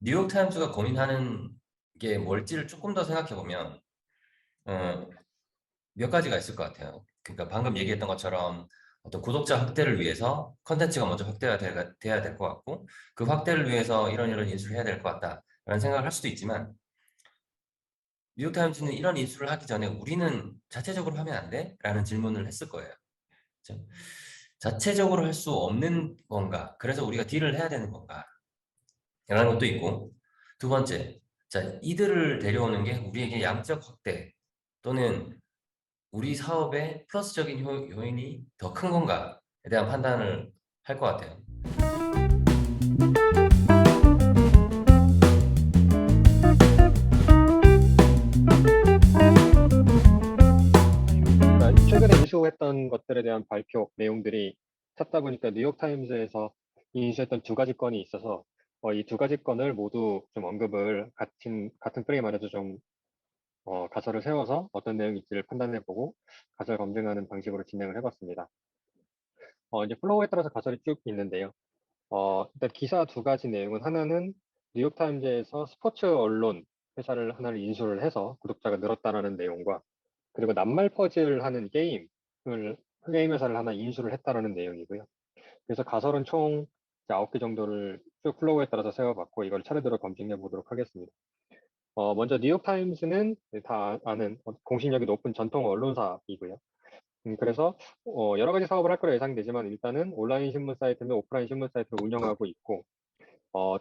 뉴욕타임즈가 고민하는 게 뭘지를 조금 더 생각해 보면 어, 몇 가지가 있을 것 같아요. 그러니까 방금 얘기했던 것처럼 어떤 구독자 확대를 위해서 컨텐츠가 먼저 확대가 돼야 될 것 같고, 그 확대를 위해서 이런 인수를 해야 될 것 같다라는 생각을 할 수도 있지만, 뉴욕타임즈는 이런 인수를 하기 전에 우리는 자체적으로 하면 안 돼? 라는 질문을 했을 거예요. 그렇죠? 자체적으로 할 수 없는 건가? 그래서 우리가 딜을 해야 되는 건가? 라는 것도 있고, 두 번째, 자, 이들을 데려오는 게 우리에게 양적 확대 또는 우리 사업에 플러스적인 요인이 더 큰 건가에 대한 판단을 할 것 같아요. 그러니까 최근에 인수했던 것들에 대한 발표 내용들이 찾다 보니까 뉴욕타임즈에서 인수했던 두 가지 건이 있어서 이 두 가지 건을 모두 좀 언급을 같은 프레임 안에서 좀 가설을 세워서 어떤 내용인지를 판단해보고 가설 검증하는 방식으로 진행을 해봤습니다. 이제 플로우에 따라서 가설이 쭉 있는데요. 일단 기사 두 가지 내용은, 하나는 뉴욕타임즈에서 스포츠 언론 회사를 하나를 인수를 해서 구독자가 늘었다라는 내용과, 그리고 낱말 퍼즐 하는 게임 회사를 하나 인수를 했다라는 내용이고요. 그래서 가설은 총 9개 정도를 쭉 플로우에 따라서 세워봤고, 이걸 차례대로 검증해 보도록 하겠습니다. 먼저 뉴욕타임스는 다 아는 공신력이 높은 전통 언론사이고요. 그래서 여러 가지 사업을 할 거라 예상되지만, 일단은 온라인 신문 사이트 및 오프라인 신문 사이트를 운영하고 있고,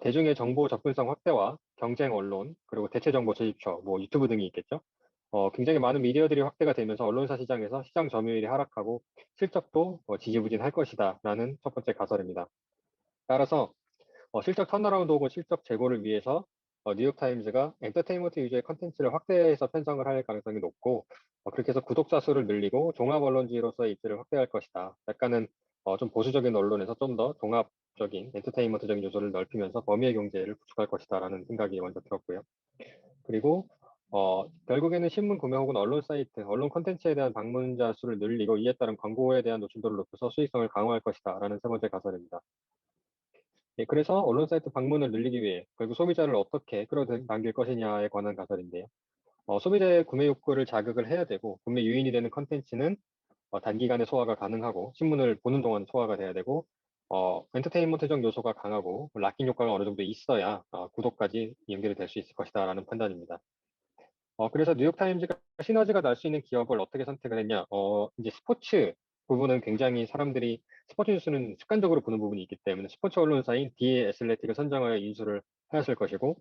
대중의 정보 접근성 확대와 경쟁 언론, 그리고 대체 정보 제휴처, 뭐 유튜브 등이 있겠죠. 굉장히 많은 미디어들이 확대가 되면서 언론사 시장에서 시장 점유율이 하락하고 실적도 지지부진할 것이다라는 첫 번째 가설입니다. 따라서 실적 턴어라운드 혹은 실적 제고를 위해서 뉴욕타임즈가 엔터테인먼트 위주의 컨텐츠를 확대해서 편성을 할 가능성이 높고, 그렇게 해서 구독자 수를 늘리고 종합 언론지로서의 입지를 확대할 것이다. 약간은 좀 보수적인 언론에서 좀 더 종합적인 엔터테인먼트적인 요소를 넓히면서 범위의 경제를 구축할 것이다라는 생각이 먼저 들었고요. 그리고 결국에는 신문 구매 혹은 언론 사이트, 언론 콘텐츠에 대한 방문자 수를 늘리고, 이에 따른 광고에 대한 노출도를 높여서 수익성을 강화할 것이다라는 세 번째 가설입니다. 예, 그래서 언론 사이트 방문을 늘리기 위해 결국 소비자를 어떻게 끌어당길 것이냐에 관한 가설인데요. 소비자의 구매 욕구를 자극을 해야 되고, 구매 유인이 되는 컨텐츠는 단기간에 소화가 가능하고, 신문을 보는 동안 소화가 돼야 되고, 엔터테인먼트적 요소가 강하고 락인 효과가 어느 정도 있어야 구독까지 연결이 될 수 있을 것이다라는 판단입니다. 그래서 뉴욕타임즈가 시너지가 날 수 있는 기업을 어떻게 선택을 했냐? 이제 스포츠 부분은 굉장히 사람들이 스포츠 뉴스는 습관적으로 보는 부분이 있기 때문에 스포츠 언론사인 디 애슬레틱을 선정하여 인수를 하였을 것이고,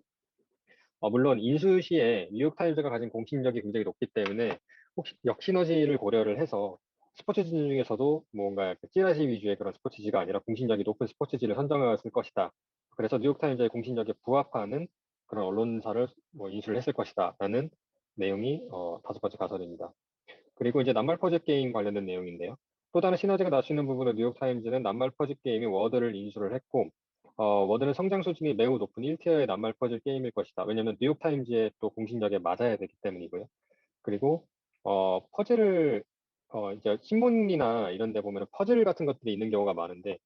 물론 인수 시에 뉴욕타임즈가 가진 공신력이 굉장히 높기 때문에 혹시 역시너지를 고려를 해서 스포츠지 중에서도 뭔가 찌라시 위주의 그런 스포츠지가 아니라 공신력이 높은 스포츠지를 선정하였을 것이다. 그래서 뉴욕타임즈의 공신력에 부합하는 그런 언론사를 인수를 했을 것이다라는 내용이 다섯 번째 가설입니다. 그리고 이제 낱말 퍼즐 게임 관련된 내용인데요. 또 다른 시너지가 날 수 있는 부분은 뉴욕타임즈는 낱말 퍼즐 게임인 워드를 인수를 했고, 워드는 성장 수준이 매우 높은 1티어의 낱말 퍼즐 게임일 것이다. 왜냐하면 뉴욕타임즈의 또 공신력에 맞아야 되기 때문이고요. 그리고 퍼즐을 이제 신문이나 이런 데 보면 퍼즐 같은 것들이 있는 경우가 많은데,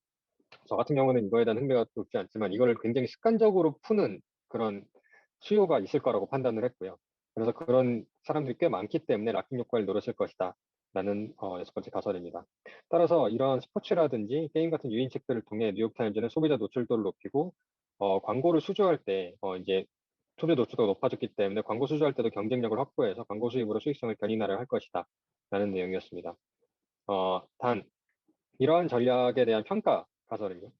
저 같은 경우는 이거에 대한 흥미가 높지 않지만 이거를 굉장히 습관적으로 푸는 그런 수요가 있을 거라고 판단을 했고요. 그래서 그런 사람들이 꽤 많기 때문에 락킹 효과를 노렸을 것이다 라는 여섯 번째 가설입니다. 따라서 이런 스포츠라든지 게임 같은 유인책들을 통해 뉴욕타임즈는 소비자 노출도를 높이고, 광고를 수주할 때 이제 소비자 노출도가 높아졌기 때문에 광고 수주할 때도 경쟁력을 확보해서 광고 수입으로 수익성을 견인하려 할 것이다 라는 내용이었습니다. 단 이러한 전략에 대한 평가 가설은요,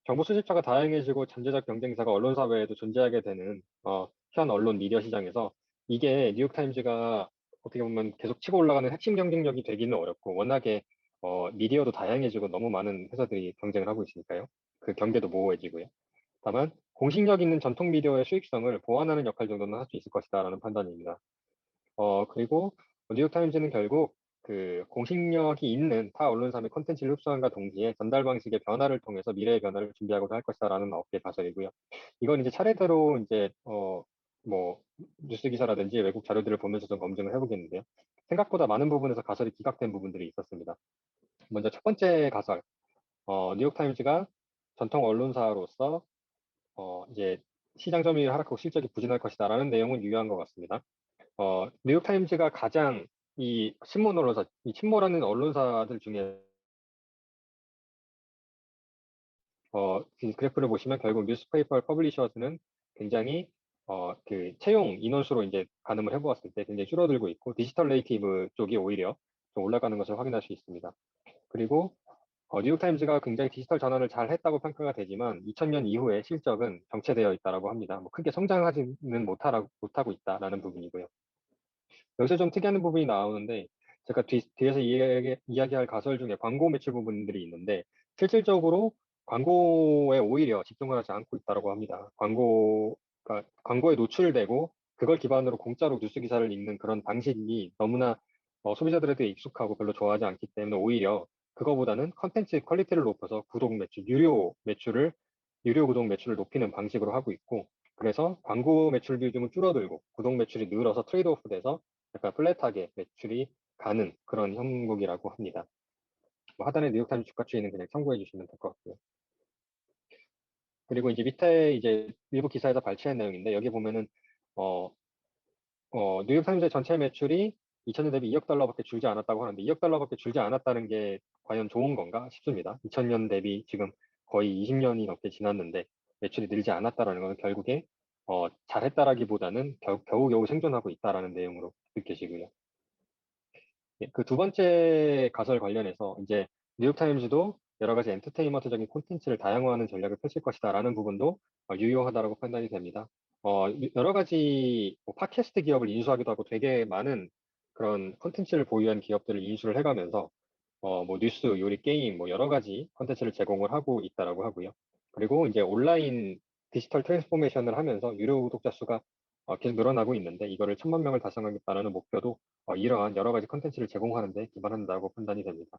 정보 수집처가 다양해지고 잠재적 경쟁사가 언론사 외에도 존재하게 되는 현 언론 미디어 시장에서 이게 뉴욕타임즈가 어떻게 보면 계속 치고 올라가는 핵심 경쟁력이 되기는 어렵고, 워낙에 미디어도 다양해지고 너무 많은 회사들이 경쟁을 하고 있으니까요. 그 경계도 모호해지고요. 다만 공신력 있는 전통 미디어의 수익성을 보완하는 역할 정도는 할 수 있을 것이다라는 판단입니다. 그리고 뉴욕타임즈는 결국 그 공신력이 있는 타 언론사 및 콘텐츠를 흡수함과 동시에 전달 방식의 변화를 통해서 미래의 변화를 준비하고자 할 것이다라는 업계 가설이고요. 이건 이제 차례대로 이제 뭐 뉴스 기사라든지 외국 자료들을 보면서 좀 검증을 해보겠는데요. 생각보다 많은 부분에서 가설이 기각된 부분들이 있었습니다. 먼저 첫 번째 가설, 뉴욕타임즈가 전통 언론사로서 이제 시장 점유율이 하락하고 실적이 부진할 것이다라는 내용은 유효한 것 같습니다. 뉴욕타임즈가 가장 이 신문 언론사, 이 친모라는 언론사들 중에 그 그래프를 보시면 결국 뉴스페이퍼 퍼블리셔스는 굉장히 그 채용 인원수로 이제 가늠을 해보았을 때 굉장히 줄어들고 있고 디지털 네이티브 쪽이 오히려 좀 올라가는 것을 확인할 수 있습니다. 그리고 뉴욕타임즈가 굉장히 디지털 전환을 잘 했다고 평가가 되지만 2000년 이후에 실적은 정체되어 있다라고 합니다. 뭐 크게 성장하지는 못하고 있다라는 부분이고요. 여기서 좀 특이한 부분이 나오는데 제가 뒤에서 이야기할 가설 중에 광고 매출 부분들이 있는데 실질적으로 광고에 오히려 집중을 하지 않고 있다고 합니다. 광고에 노출되고 그걸 기반으로 공짜로 뉴스 기사를 읽는 그런 방식이 너무나 소비자들에게 익숙하고 별로 좋아하지 않기 때문에 오히려 그거보다는 컨텐츠 퀄리티를 높여서 유료 구독 매출을 높이는 방식으로 하고 있고 그래서 광고 매출 비중은 줄어들고 구독 매출이 늘어서 트레이드오프 돼서 약간 플랫하게 매출이 가는 그런 형국이라고 합니다. 뭐 하단에 뉴욕타임즈 주가 추이는 그냥 참고해 주시면 될 것 같고요. 그리고 이제 밑에 이제 일부 기사에서 발췌한 내용인데 여기 보면은 뉴욕타임즈의 전체 매출이 2000년 대비 2억 달러밖에 줄지 않았다고 하는데 2억 달러밖에 줄지 않았다는 게 과연 좋은 건가 싶습니다. 2000년 대비 지금 거의 20년이 넘게 지났는데 매출이 늘지 않았다라는 건 결국에 잘했다라기보다는 겨우겨우 생존하고 있다라는 내용으로 느껴지고요. 그 두 번째 가설 관련해서 이제 뉴욕타임즈도 여러 가지 엔터테인먼트적인 콘텐츠를 다양화하는 전략을 펼칠 것이다라는 부분도 유효하다라고 판단이 됩니다. 여러 가지 뭐 팟캐스트 기업을 인수하기도 하고 되게 많은 그런 콘텐츠를 보유한 기업들을 인수를 해가면서 뭐 뉴스, 요리, 게임 뭐 여러 가지 콘텐츠를 제공을 하고 있다라고 하고요. 그리고 이제 온라인 디지털 트랜스포메이션을 하면서 유료 구독자 수가 계속 늘어나고 있는데 이거를 1000만 명을 달성하겠다는 목표도 이러한 여러 가지 컨텐츠를 제공하는 데 기반한다고 판단이 됩니다.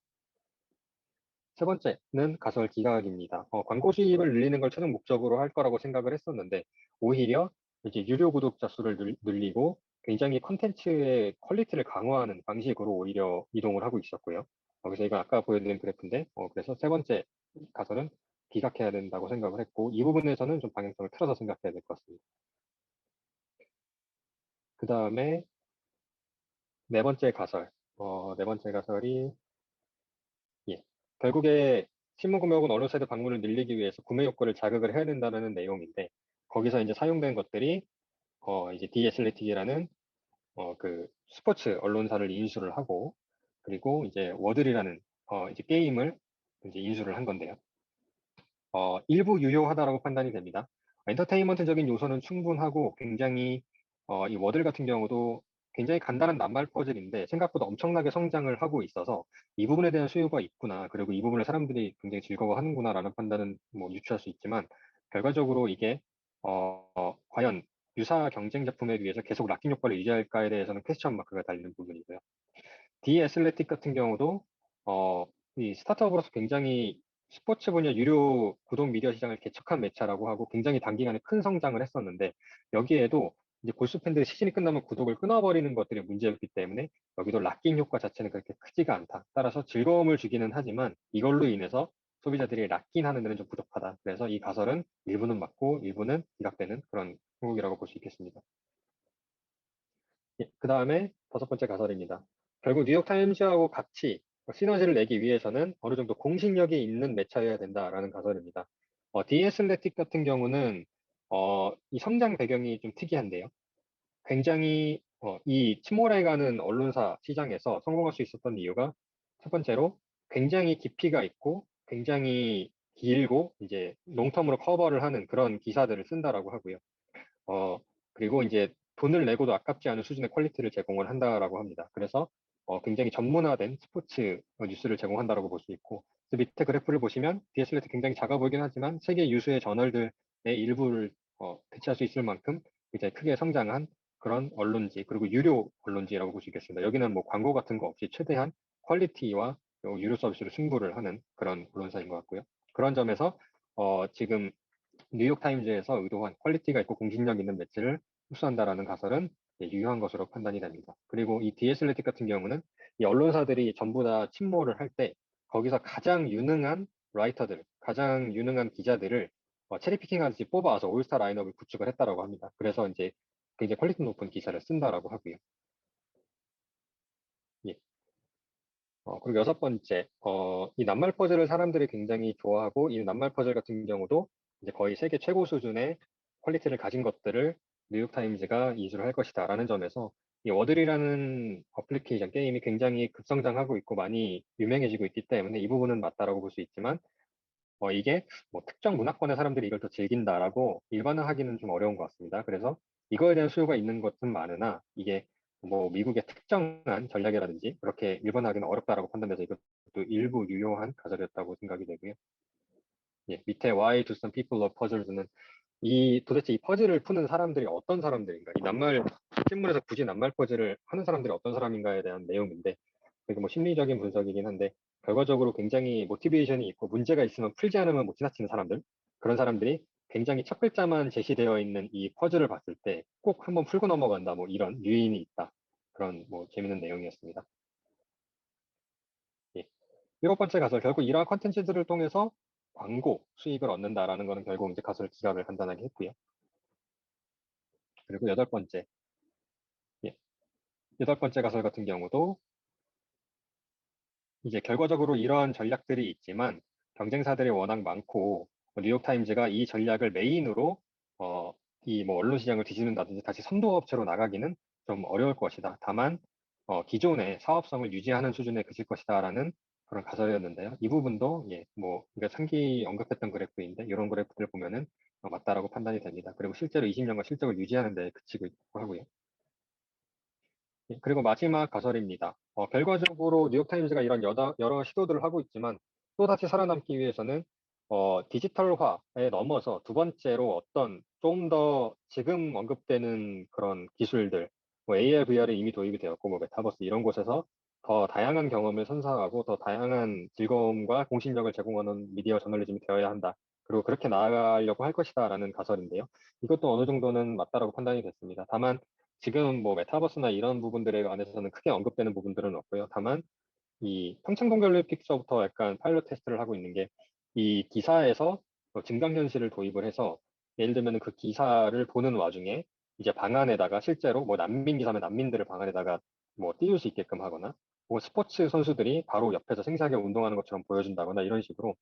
세 번째는 가설 기각입니다. 광고 수입을 늘리는 걸 최종 목적으로 할 거라고 생각을 했었는데 오히려 이제 유료 구독자 수를 늘리고 굉장히 컨텐츠의 퀄리티를 강화하는 방식으로 오히려 이동을 하고 있었고요. 그래서 이건 아까 보여드린 그래프인데 그래서 세 번째 가설은 기각해야 된다고 생각을 했고 이 부분에서는 좀 방향성을 틀어서 생각해야 될 것 같습니다. 그 다음에 네 번째 가설. 네 번째 가설이, 예. 결국에 신문구매혹은 언론사이트 방문을 늘리기 위해서 구매 욕구를 자극을 해야 된다는 내용인데, 거기서 이제 사용된 것들이, 이제 디애슬레틱이라는, 그 스포츠 언론사를 인수를 하고, 그리고 이제 워들이라는, 이제 게임을 이제 인수를 한 건데요. 일부 유효하다라고 판단이 됩니다. 엔터테인먼트적인 요소는 충분하고 굉장히 이 워들 같은 경우도 굉장히 간단한 낱말 퍼즐인데 생각보다 엄청나게 성장을 하고 있어서 이 부분에 대한 수요가 있구나. 그리고 이 부분을 사람들이 굉장히 즐거워하는구나라는 판단은 뭐 유추할 수 있지만 결과적으로 이게 과연 유사 경쟁 제품에 비해서 계속 락킹 효과를 유지할까에 대해서는 퀘스천 마크가 달리는 부분이고요. 디애슬레틱 같은 경우도 이 스타트업으로서 굉장히 스포츠 분야 유료 구독 미디어 시장을 개척한 매체라고 하고 굉장히 단기간에 큰 성장을 했었는데 여기에도 이제 골수 팬들이 시즌이 끝나면 구독을 끊어버리는 것들이 문제였기 때문에 여기도 락킹 효과 자체는 그렇게 크지가 않다. 따라서 즐거움을 주기는 하지만 이걸로 인해서 소비자들이 락킹하는 데는 좀 부족하다. 그래서 이 가설은 일부는 맞고 일부는 기각되는 그런 항목이라고 볼 수 있겠습니다. 그 다음에 다섯 번째 가설입니다. 결국 뉴욕타임즈하고 같이 시너지를 내기 위해서는 어느 정도 공신력이 있는 매체여야 된다라는 가설입니다. 디애슬레틱 같은 경우는 이 성장 배경이 좀 특이한데요. 굉장히 이 침몰해가는 언론사 시장에서 성공할 수 있었던 이유가 첫 번째로 굉장히 깊이가 있고 굉장히 길고 이제 롱텀으로 커버를 하는 그런 기사들을 쓴다라고 하고요. 어, 그리고 이제 돈을 내고도 아깝지 않은 수준의 퀄리티를 제공을 한다라고 합니다. 그래서 굉장히 전문화된 스포츠 뉴스를 제공한다라고 볼 수 있고, 그 밑에 그래프를 보시면 DSLT 굉장히 작아 보이긴 하지만 세계 유수의 저널들의 일부를 대체할 수 있을 만큼 이제 크게 성장한 그런 언론지, 그리고 유료 언론지라고 볼 수 있겠습니다. 여기는 뭐 광고 같은 거 없이 최대한 퀄리티와 유료 서비스로 승부를 하는 그런 언론사인 것 같고요. 그런 점에서 지금 뉴욕타임즈에서 의도한 퀄리티가 있고 공신력 있는 매체를 흡수한다라는 가설은 유효한 것으로 판단이 됩니다. 그리고 이 디애슬레틱 같은 경우는 이 언론사들이 전부 다 침몰을 할 때 거기서 가장 유능한 라이터들, 가장 유능한 기자들을 체리피킹 하듯이 뽑아와서 올스타 라인업을 구축을 했다라고 합니다. 그래서 이제 굉장히 퀄리티 높은 기사를 쓴다라고 하고요. 예. 그리고 여섯 번째, 이 낱말 퍼즐을 사람들이 굉장히 좋아하고, 이 낱말 퍼즐 같은 경우도 이제 거의 세계 최고 수준의 퀄리티를 가진 것들을 뉴욕타임즈가 이수를 할 것이다라는 점에서 이 워들이라는 어플리케이션 게임이 굉장히 급성장하고 있고 많이 유명해지고 있기 때문에 이 부분은 맞다라고 볼 수 있지만, 이게 뭐 특정 문화권의 사람들이 이걸 더 즐긴다라고 일반화하기는 좀 어려운 것 같습니다. 그래서 이거에 대한 수요가 있는 것은 많으나 이게 뭐 미국의 특정한 전략이라든지 그렇게 일반화하기는 어렵다라고 판단돼서 이것도 일부 유효한 가설이었다고 생각이 되고요. 예, 밑에 Why do some people love puzzles는 도대체 이 퍼즐을 푸는 사람들이 어떤 사람들인가, 이 낱말 신문에서 굳이 낱말 퍼즐을 하는 사람들이 어떤 사람인가에 대한 내용인데, 이게 뭐 심리적인 분석이긴 한데 결과적으로 굉장히 모티베이션이 있고 문제가 있으면 풀지 않으면 못 지나치는 사람들, 그런 사람들이 굉장히 첫 글자만 제시되어 있는 이 퍼즐을 봤을 때 꼭 한번 풀고 넘어간다, 뭐 이런 유인이 있다, 그런 뭐 재밌는 내용이었습니다. 예. 일곱 번째 가설, 결국 이러한 컨텐츠들을 통해서 광고 수익을 얻는다라는 거는 결국 이제 가설 기각을 간단하게 했고요. 그리고 여덟 번째, 예. 여덟 번째 가설 같은 경우도 이제 결과적으로 이러한 전략들이 있지만 경쟁사들이 워낙 많고 뉴욕타임즈가 이 전략을 메인으로 이 뭐 언론 시장을 뒤집는다든지 다시 선도업체로 나가기는 좀 어려울 것이다. 다만 기존의 사업성을 유지하는 수준에 그칠 것이다라는 그런 가설이었는데요. 이 부분도 뭐 우리가 상기 언급했던 그래프인데 이런 그래프들 보면은 맞다라고 판단이 됩니다. 그리고 실제로 20년간 실적을 유지하는 데 그치고 있고 하고요. 그리고 마지막 가설입니다. 결과적으로 뉴욕타임즈가 이런 여러 시도들을 하고 있지만 또다시 살아남기 위해서는 디지털화에 넘어서 두 번째로 어떤 좀 더 지금 언급되는 그런 기술들, 뭐 AR, VR이 이미 도입이 되었고, 뭐 메타버스 이런 곳에서 더 다양한 경험을 선사하고 더 다양한 즐거움과 공신력을 제공하는 미디어 저널리즘이 되어야 한다. 그리고 그렇게 나아가려고 할 것이다라는 가설인데요. 이것도 어느 정도는 맞다라고 판단이 됐습니다. 다만 지금 뭐 메타버스나 이런 부분들에 관해서는 크게 언급되는 부분들은 없고요. 다만 이 평창동결 픽서부터 약간 파일럿 테스트를 하고 있는 게 이 기사에서 증강현실을 도입을 해서 예를 들면 그 기사를 보는 와중에 이제 방 안에다가 실제로 뭐 난민 기사면 난민들을 방 안에다가 뭐 띄울 수 있게끔 하거나 뭐 스포츠 선수들이 바로 옆에서 생생하게 운동하는 것처럼 보여준다거나 이런 식으로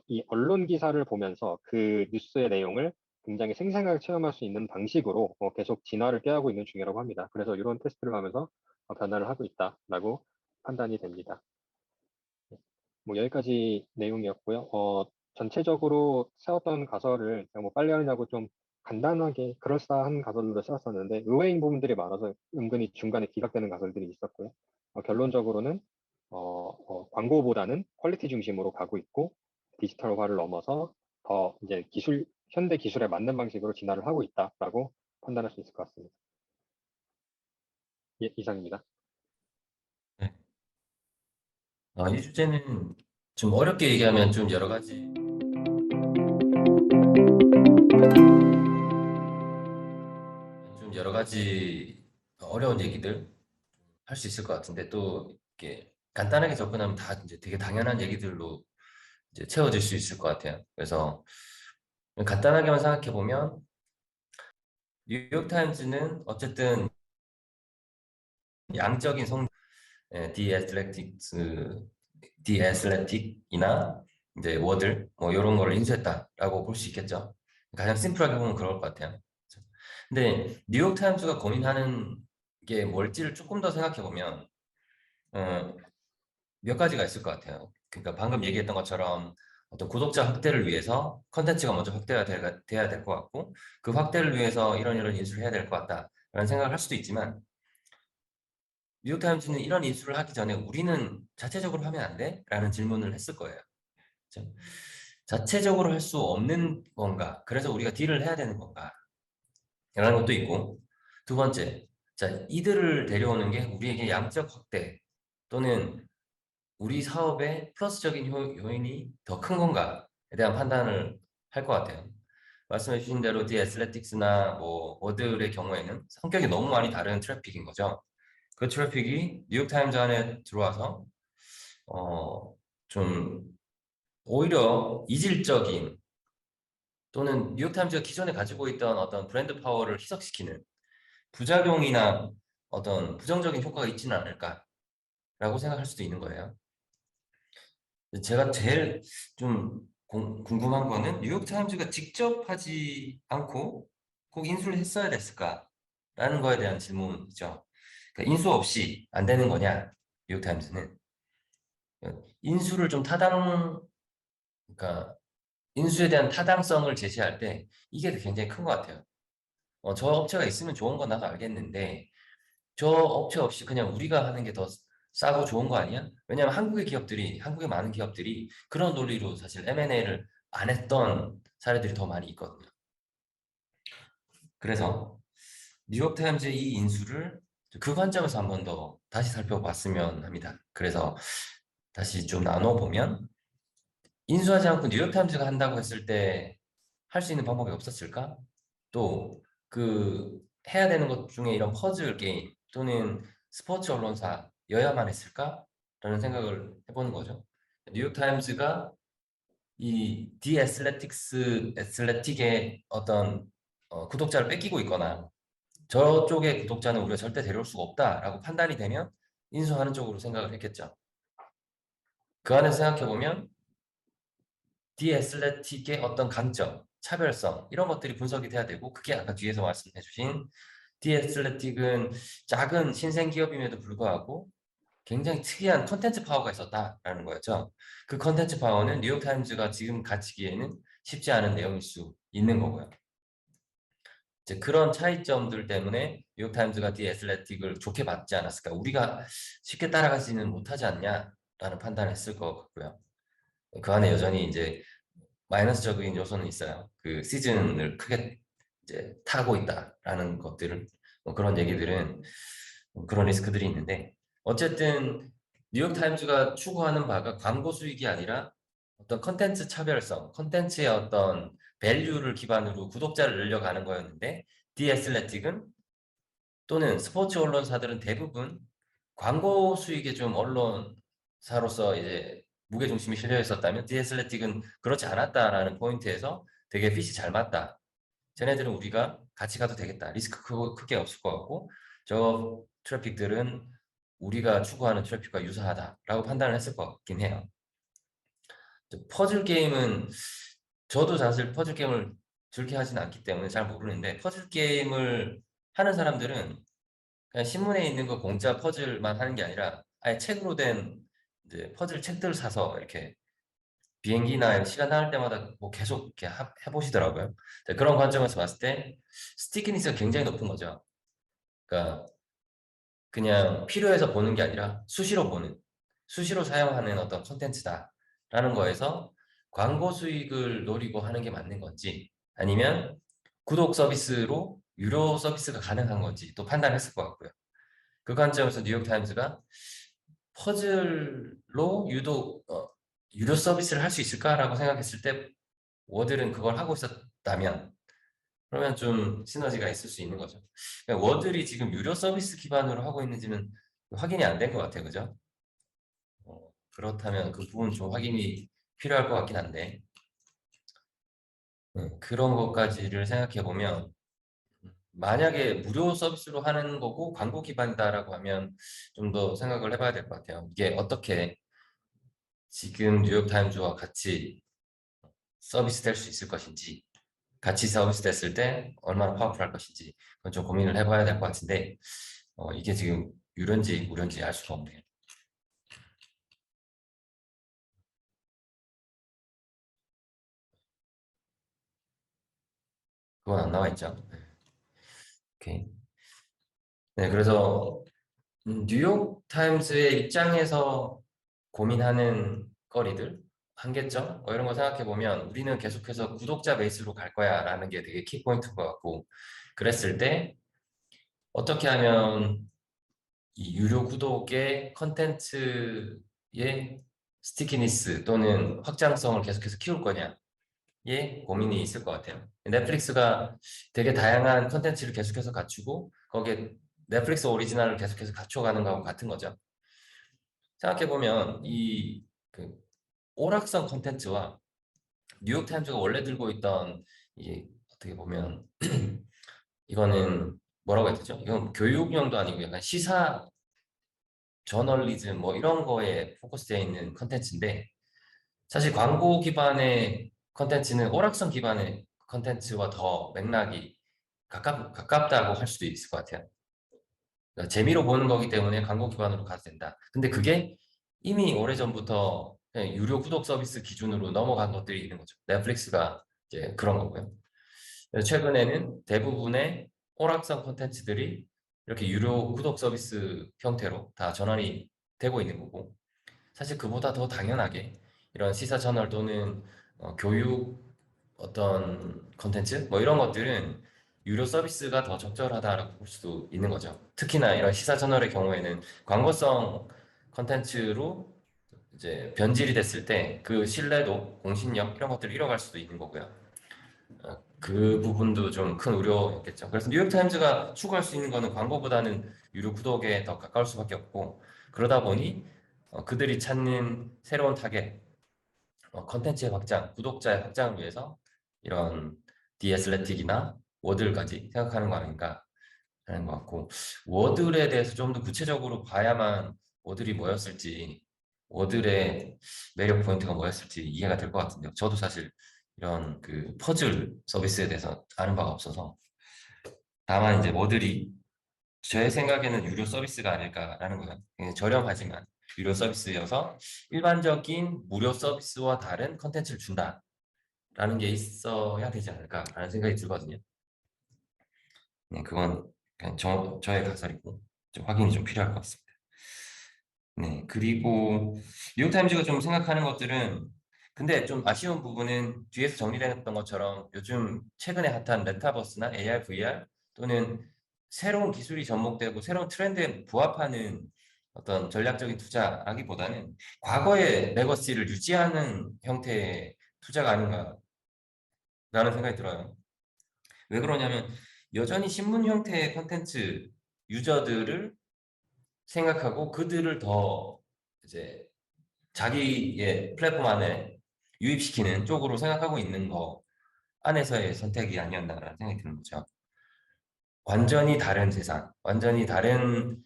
이 언론 기사를 보면서 그 뉴스의 내용을 굉장히 생생하게 체험할 수 있는 방식으로 계속 진화를 꾀하고 있는 중이라고 합니다. 그래서 이런 테스트를 하면서 변화를 하고 있다라고 판단이 됩니다. 뭐 여기까지 내용이었고요. 전체적으로 세웠던 가설을 제가 뭐 빨리 하느냐고 좀 간단하게 그럴싸한 가설로 세웠었는데 의외인 부분들이 많아서 은근히 중간에 기각되는 가설들이 있었고요. 결론적으로는 광고보다는 퀄리티 중심으로 가고 있고 디지털화를 넘어서 더 이제 현대 기술에 맞는 방식으로 진화를 하고 있다라고 판단할 수 있을 것 같습니다. 예, 이상입니다. 네. 이 주제는 좀 어렵게 얘기하면 좀 여러 가지 어려운 얘기들 할 수 있을 것 같은데 또 이렇게 간단하게 접근하면 다 이제 되게 당연한 얘기들로 이제 채워질 수 있을 것 같아요. 그래서 간단하게만 생각해 보면 뉴욕타임즈는 어쨌든 양적인 디애슬레틱이나 이제 워들 뭐 이런 거를 인수했다라고 볼 수 있겠죠. 가장 심플하게 보면 그럴 것 같아요. 근데 뉴욕타임즈가 고민하는 게 뭘지를 조금 더 생각해 보면 몇 가지가 있을 것 같아요. 그러니까 방금 얘기했던 것처럼 어떤 구독자 확대를 위해서 컨텐츠가 먼저 확대가 돼야 될 것 같고 그 확대를 위해서 이런 인수를 해야 될 것 같다라는 생각을 할 수도 있지만 뉴욕타임즈는 이런 인수를 하기 전에 우리는 자체적으로 하면 안 돼? 라는 질문을 했을 거예요. 그렇죠? 자체적으로 할 수 없는 건가? 그래서 우리가 딜을 해야 되는 건가? 라는 것도 있고 두 번째, 자, 이들을 데려오는 게 우리에게 양적 확대 또는 우리 사업에 플러스적인 요인이 더 큰 건가에 대한 판단을 할 것 같아요. 말씀해 주신 대로 디 애슬레틱스나 뭐 워드의 경우에는 성격이 너무 많이 다른 트래픽인 거죠. 그 트래픽이 뉴욕타임즈 안에 들어와서 좀 오히려 이질적인 또는 뉴욕타임즈가 기존에 가지고 있던 어떤 브랜드 파워를 희석시키는 부작용이나 어떤 부정적인 효과가 있지는 않을까라고 생각할 수도 있는 거예요. 제가 제일 좀 궁금한 거는 뉴욕타임즈가 직접 하지 않고 꼭 인수를 했어야 됐을까라는 거에 대한 질문이죠. 그러니까 인수 없이 안 되는 거냐, 뉴욕타임즈는. 인수를 좀 그러니까 인수에 대한 타당성을 제시할 때 이게 굉장히 큰 것 같아요. 저 업체가 있으면 좋은 건 나도 알겠는데 저 업체 없이 그냥 우리가 하는 게 더 싸고 좋은 거 아니야? 왜냐하면 한국의 많은 기업들이 그런 논리로 사실 M&A를 안 했던 사례들이 더 많이 있거든요. 그래서 뉴욕타임즈 이 인수를 그 관점에서 한 번 더 다시 살펴봤으면 합니다. 그래서 다시 좀 나눠보면 인수하지 않고 뉴욕타임즈가 한다고 했을 때 할 수 있는 방법이 없었을까? 또 그 해야 되는 것 중에 이런 퍼즐 게임 또는 스포츠 언론사여야만 했을까? 라는 생각을 해보는 거죠. 뉴욕타임즈가 이 애슬레틱의 어떤 구독자를 뺏기고 있거나 저쪽의 구독자는 우리가 절대 데려올 수가 없다라고 판단이 되면 인수하는 쪽으로 생각을 했겠죠. 그 안에서 생각해보면 디애슬레틱의 어떤 강점, 차별성 이런 것들이 분석이 돼야 되고 그게 아까 뒤에서 말씀해주신 디애슬레틱은 작은 신생 기업임에도 불구하고 굉장히 특이한 컨텐츠 파워가 있었다라는 거였죠. 그 컨텐츠 파워는 뉴욕타임즈가 지금 가지기에는 쉽지 않은 내용일 수 있는 거고요. 이제 그런 차이점들 때문에 뉴욕타임즈가 디애슬레틱을 좋게 봤지 않았을까? 우리가 쉽게 따라가지는 못하지 않냐라는 판단을 했을 것 같고요. 그 안에 여전히 이제 마이너스적인 요소는 있어요. 그 시즌을 크게 이제 타고 있다라는 것들을 뭐 그런 얘기들은 그런 리스크들이 있는데 어쨌든 뉴욕 타임즈가 추구하는 바가 광고 수익이 아니라 어떤 컨텐츠 차별성, 컨텐츠의 어떤 밸류를 기반으로 구독자를 늘려가는 거였는데 디애슬레틱은 또는 스포츠 언론사들은 대부분 광고 수익에 좀 언론사로서 이제 무게 중심이 실려 있었다면 디애슬레틱은 그렇지 않았다라는 포인트에서 되게 핏이 잘 맞다. 쟤네들은 우리가 같이 가도 되겠다. 리스크 크게 없을 것 같고 저 트래픽들은 우리가 추구하는 트래픽과 유사하다라고 판단을 했을 것 같긴 해요. 퍼즐 게임은 저도 사실 퍼즐 게임을 즐겨 하진 않기 때문에 잘 모르는데 퍼즐 게임을 하는 사람들은 그냥 신문에 있는 거 공짜 퍼즐만 하는 게 아니라 아예 책으로 된 이제 퍼즐 책들 사서 이렇게 비행기나 시간 나갈 때마다 뭐 계속 이렇게 해보시더라고요. 그런 관점에서 봤을 때 스티키니스가 굉장히 높은 거죠. 그러니까 그냥 필요해서 보는 게 아니라 수시로 사용하는 어떤 콘텐츠다라는 거에서 광고 수익을 노리고 하는 게 맞는 건지 아니면 구독 서비스로 유료 서비스가 가능한 건지 또 판단했을 것 같고요. 그 관점에서 뉴욕타임즈가 퍼즐로 유료 서비스를 할 수 있을까라고 생각했을 때 워들은 그걸 하고 있었다면 그러면 좀 시너지가 있을 수 있는 거죠. 그러니까 워들이 지금 유료 서비스 기반으로 하고 있는지는 확인이 안 된 것 같아요. 그죠? 그렇다면 그 부분 좀 확인이 필요할 것 같긴 한데 그런 것까지를 생각해 보면 만약에 무료 서비스로 하는 거고 광고 기반이다라고 하면 좀 더 생각을 해봐야 될 것 같아요. 이게 어떻게 지금 뉴욕타임즈와 같이 서비스 될 수 있을 것인지 같이 서비스 됐을 때 얼마나 파워풀할 것인지 그건 좀 고민을 해봐야 될 것 같은데 이게 지금 유료인지 무료인지 알 수가 없네요. 그건 안 나와 있죠. 네. 오케이. 네, 그래서 뉴욕 타임스의 입장에서 고민하는 거리들, 한계점 이런 거 생각해 보면 우리는 계속해서 구독자 베이스로 갈 거야라는 게 되게 키포인트인 것 같고 그랬을 때 어떻게 하면 이 유료 구독의 컨텐츠의 스티키니스 또는 확장성을 계속해서 키울 거냐에 고민이 있을 것 같아요. 넷플릭스가 되게 다양한 컨텐츠를 계속해서 갖추고 거기에 넷플릭스 오리지널을 계속해서 갖춰가는 거하고 같은 거죠. 생각해보면 이 그 오락성 컨텐츠와 뉴욕타임즈가 원래 들고 있던 이게 어떻게 보면 이거는 뭐라고 해야 되죠? 이건 교육용도 아니고 약간 시사 저널리즘 뭐 이런 거에 포커스되어 있는 컨텐츠인데 사실 광고 기반의 컨텐츠는 오락성 기반의 컨텐츠와 더 맥락이 가깝다고 할 수도 있을 것 같아요. 그러니까 재미로 보는 거기 때문에 광고 기반으로 가도 된다. 근데 그게 이미 오래전부터 그냥 유료 구독 서비스 기준으로 넘어간 것들이 있는 거죠. 넷플릭스가 이제 그런 거고요. 그래서 최근에는 대부분의 오락성 콘텐츠들이 이렇게 유료 구독 서비스 형태로 다 전환이 되고 있는 거고, 사실 그보다 더 당연하게 이런 시사 저널 또는 교육 어떤 콘텐츠 뭐 이런 것들은 유료 서비스가 더 적절하다라고 볼 수도 있는 거죠. 특히나 이런 시사 저널의 경우에는 광고성 콘텐츠로 이제 변질이 됐을 때 그 신뢰도, 공신력 이런 것들을 잃어갈 수도 있는 거고요. 그 부분도 좀 큰 우려였겠죠. 그래서 뉴욕타임즈가 추구할 수 있는 거는 광고보다는 유료 구독에 더 가까울 수밖에 없고, 그러다 보니 그들이 찾는 새로운 타겟, 컨텐츠의 확장, 구독자의 확장을 위해서 이런 디애슬레틱이나 워들까지 생각하는 거 아닌가 하는 것 같고, 워들에 대해서 좀 더 구체적으로 봐야만 워들이 뭐였을지, 워들의 매력 포인트가 뭐였을지 이해가 될 것 같은데요. 저도 사실 이런 그 퍼즐 서비스에 대해서 아는 바가 없어서, 다만 이제 워들이 제 생각에는 유료 서비스가 아닐까라는 거예요. 굉장히 저렴하지만 유료 서비스여서 일반적인 무료 서비스와 다른 컨텐츠를 준다라는 게 있어야 되지 않을까라는 생각이 들거든요. 네, 그건 그냥 저의 가설이고 좀 확인이 좀 필요할 것 같습니다. 네, 그리고 뉴욕타임즈가 좀 생각하는 것들은, 근데 좀 아쉬운 부분은 뒤에서 정리했던 것처럼 요즘 최근에 핫한 메타버스나 AR, VR 또는 새로운 기술이 접목되고 새로운 트렌드에 부합하는 어떤 전략적인 투자라기보다는 과거의 레거시를 유지하는 형태의 투자가 아닌가라는 생각이 들어요. 왜 그러냐면 여전히 신문 형태의 컨텐츠 유저들을 생각하고 그들을 더 이제 자기의 플랫폼 안에 유입시키는 쪽으로 생각하고 있는 거 안에서의 선택이 아니었나라는 생각이 드는 거죠. 완전히 다른 세상, 완전히 다른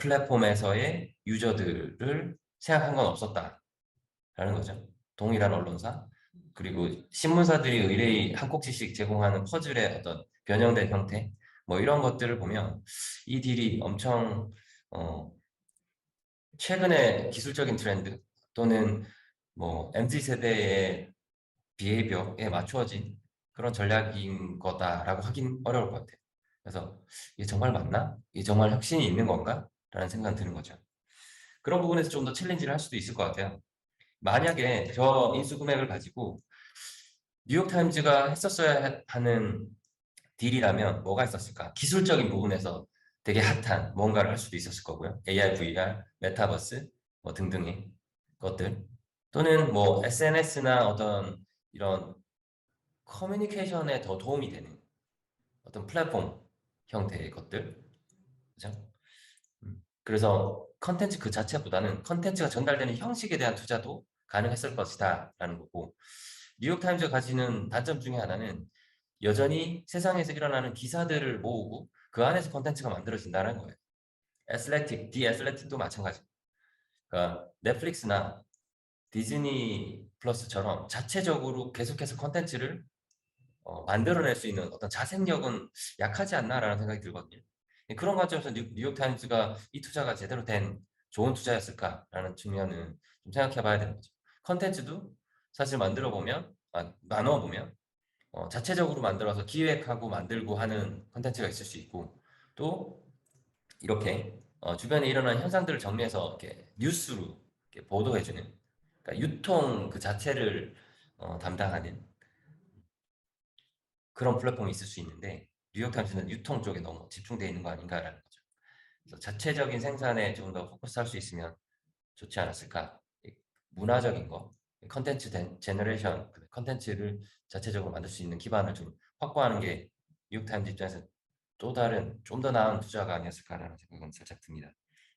플랫폼에서의 유저들을 생각한 건 없었다라는 거죠. 동일한 언론사, 그리고 신문사들이 의뢰의 한 꼭지씩 제공하는 퍼즐의 어떤 변형된 형태, 뭐 이런 것들을 보면 이 딜이 엄청 어, 최근의 기술적인 트렌드 또는 뭐 MZ 세대의 비헤이비어에 맞추어진 그런 전략인 거다라고 하긴 어려울 것 같아요. 그래서 이게 정말 맞나? 이게 정말 혁신이 있는 건가? 라는 생각이 드는 거죠. 그런 부분에서 좀 더 챌린지를 할 수도 있을 것 같아요. 만약에 저 인수 금액을 가지고 뉴욕타임즈가 했었어야 하는 딜이라면 뭐가 있었을까? 기술적인 부분에서 되게 핫한 뭔가를 할 수도 있었을 거고요. AR, VR, 메타버스 뭐 등등의 것들, 또는 뭐 SNS나 어떤 이런 커뮤니케이션에 더 도움이 되는 어떤 플랫폼 형태의 것들, 그죠? 그래서 컨텐츠 그 자체보다는 컨텐츠가 전달되는 형식에 대한 투자도 가능했을 것이다라는 거고, 뉴욕타임즈가 가지는 단점 중에 하나는 여전히 세상에서 일어나는 기사들을 모으고 그 안에서 컨텐츠가 만들어진다는 거예요. 애슬레틱, 디 애슬레틱도 마찬가지. 그러니까 넷플릭스나 디즈니 플러스처럼 자체적으로 계속해서 컨텐츠를 만들어낼 수 있는 어떤 자생력은 약하지 않나라는 생각이 들거든요. 그런 관점에서 뉴욕타임즈가 이 투자가 제대로 된 좋은 투자였을까라는 측면은 좀 생각해 봐야 되는 거죠. 컨텐츠도 사실 만들어 보면, 나눠 보면 자체적으로 만들어서 기획하고 만들고 하는 컨텐츠가 있을 수 있고, 또 이렇게 주변에 일어나는 현상들을 정리해서 이렇게 뉴스로 이렇게 보도해주는, 그러니까 유통 그 자체를 담당하는 그런 플랫폼이 있을 수 있는데, 뉴욕타임스는 유통 쪽에 너무 집중되어 있는 거 아닌가라는 거죠. 그래서 자체적인 생산에 좀 더 포커스할 수 있으면 좋지 않았을까. 문화적인 거, 컨텐츠 제너레이션, 컨텐츠를 자체적으로 만들 수 있는 기반을 좀 확보하는 게 뉴욕타임즈 입장에서 또 다른 좀 더 나은 투자가 아니었을까라는 생각은 살짝 듭니다.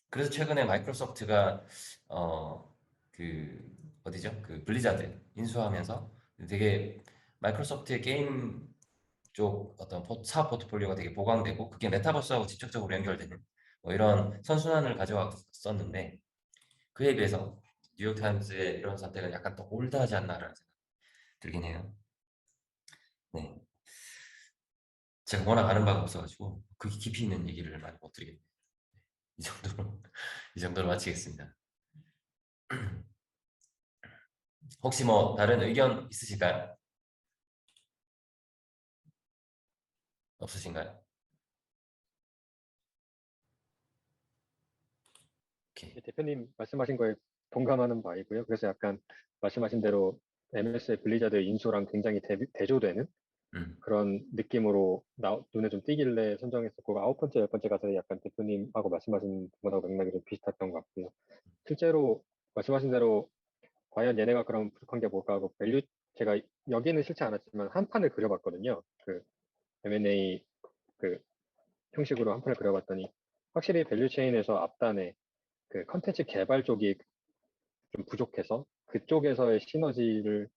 그래서 최근에 마이크로소프트가 그 어디죠? 그 블리자드 인수하면서 되게 마이크로소프트의 게임 쪽 어떤 사업 포트폴리오가 되게 보강되고 그게 메타버스하고 직접적으로 연결되는 뭐 이런 선순환을 가져왔었는데 그에 비해서 뉴욕타임스의 이런 선택은 약간 더 올드하지 않나라는 생각이 들긴 해요. 네, 제가 워낙 아는 바가 없어가지고 그 깊이 있는 얘기를 많이 못 드리겠네요. 이 정도로 이 정도로 마치겠습니다. 혹시 뭐 다른 의견 있으실까요? 없으신가요? 오케이. 대표님 말씀하신 거에 동감하는 바이고요. 그래서 약간 말씀하신 대로 MS의 블리자드 인수랑 굉장히 대조되는 음, 그런 느낌으로 눈에 좀 띄길래 선정했었고, 아홉 번째, 열 번째 가설이 약간 대표님하고 말씀하신 것하고 맥락이 좀 비슷했던 것 같고요. 실제로 말씀하신 대로 과연 얘네가 그럼 부족한 게 뭘까 하고 제가 여기는 싫지 않았지만 한 판을 그려봤거든요. 그 M&A 그 형식으로 한 판을 그려봤더니 확실히 밸류 체인에서 앞단에 그 컨텐츠 개발 쪽이 좀 부족해서 그쪽에서의 시너지를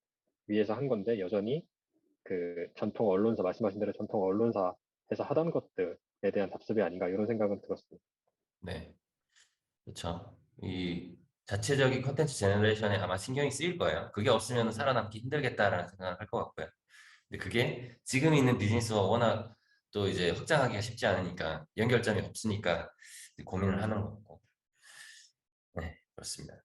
위해서 한 건데 여전히 그 전통 언론사 말씀하신 대로 전통 언론사에서 하던 것들에 대한 답습이 아닌가 이런 생각은 들었습니다. 네, 그렇죠. 이 자체적인 컨텐츠 제너레이션에 아마 신경이 쓰일 거예요. 그게 없으면 살아남기 힘들겠다라는 생각을 할 것 같고요. 근데 그게 지금 있는 비즈니스와 워낙 또 이제 확장하기가 쉽지 않으니까 연결점이 없으니까 고민을 하는 거고. 네, 그렇습니다.